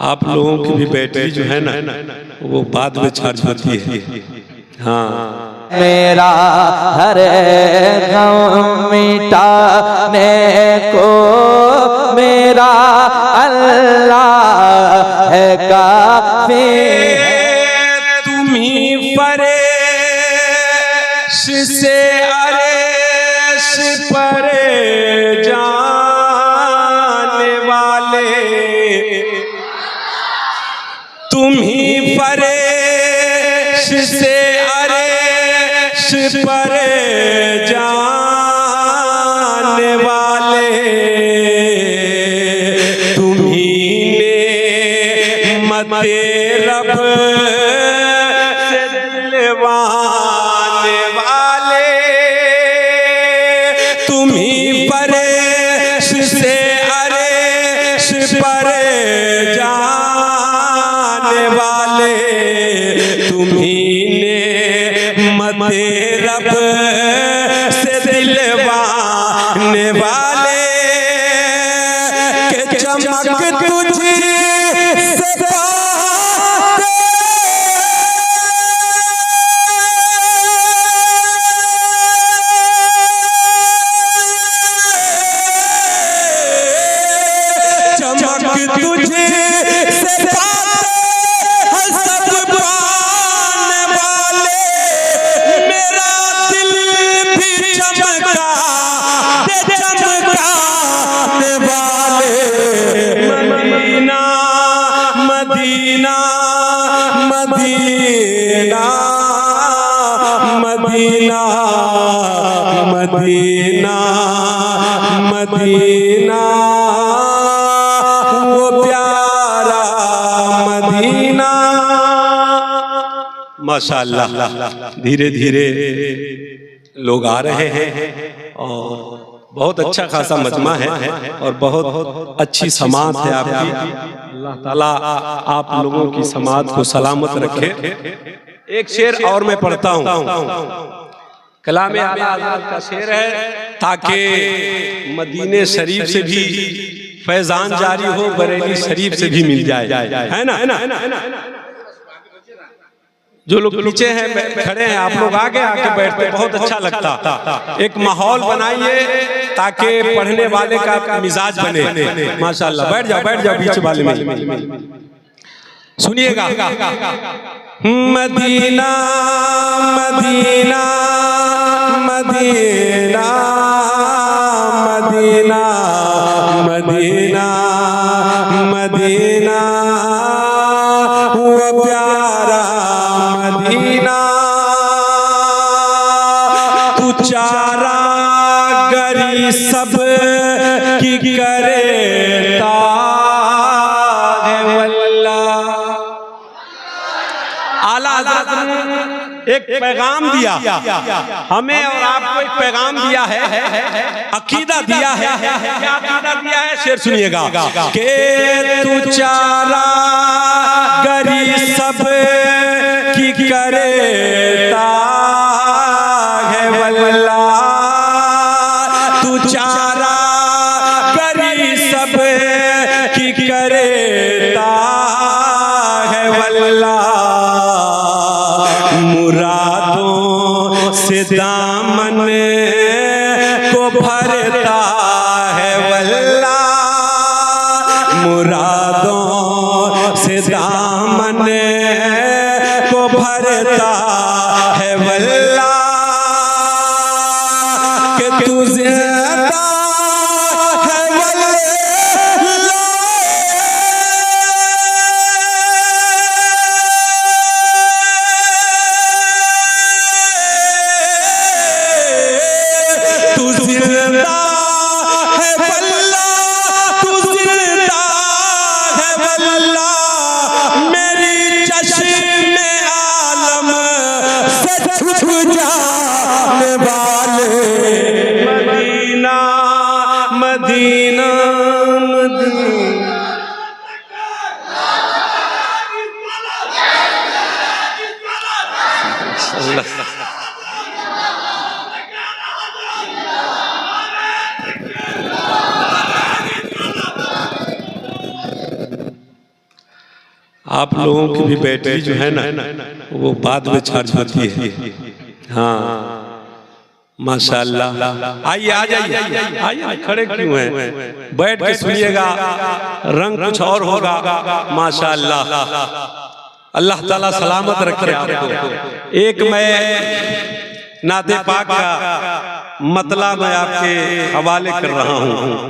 आप लोगों की भी बैटरी जो है ना वो बाद में चार्ज होती है। हाँ, मेरा हर गम मिटाने को मेरा अल्लाह है काफी। तुम ही फरेश से अरेश पर जाने वाले, तुम ही फरेश से अरेश पर जाने वाले, तुम ही नेमत रब से दिलवाने वाले, तुम ही फरेश से अरेश पर जाने वाले, तुम ही नेमत रब से दिलवाने वाले, के चमक तुझे से चमक तुझे से सब पाने वाले, मेरा दिल भी चमका दे चमकाने वाले, Medina Medina Medina Medina Medina Medina, वो प्यारा मदीना। माशाअल्लाह, धीरे धीरे लोग आ रहे हैं और बहुत अच्छा खासा मजमा है और बहुत अच्छी समात है आपकी। अल्लाह ताला आप लोगों की समात को सलामत रखे। एक शेर और मैं पढ़ता हूँ, कलाम आला हज़रत का शेर है, ताकि मदीने शरीफ से भी फैजान जारी हो, बरेली शरीफ से भी मिल जाए, है ना? जो लोग पीछे हैं खड़े हैं, आप लोग आगे आके बैठते बहुत अच्छा लगता। एक माहौल बनाइए ताकि पढ़ने वाले का मिजाज बने। माशाल्लाह, बैठ जाओ बीच वाले में। सुनिएगा, Medina Medina Medina Medina Medina Medina, वो प्यारा मदीना, तू चारा गरी सब की करे ताहे वल्लाह। आला हज़रत ने एक पैगाम दिया हमें और आपको, एक पैगाम दिया है, अकीदा दिया है। क्या अकीदा दिया है? शेर सुनिएगा, के तू चारा गरी सब की करे ताहे वल्लाह, तू चारा गरी सब की करे ताहे वल्लाह, मुरादों से दामन को भरता है वल्लाह, मुरादों से दामन को भरता है वल्लाह, कि तू ज़िंदा है वल्लाह, तू ज़िंदा है वल्लाह, तू ज़िंदा है वल्लाह, मेरी चश्मे आलम से छुप जाने वाले, मदीना मदीना मदीना। आप लोगों की भी बैटरी जो है ना वो बाद में चार्ज होती है। हाँ माशाअल्लाह। आइए आ जाइए, आइए खड़े क्यों हैं, बैठ के सुनिएगा, रंग कुछ और होगा माशाअल्लाह। अल्लाह ताला सलामत रखे आपको। एक मैं नाते पाक का मतला मैं आपके हवाले कर रहा हूँ।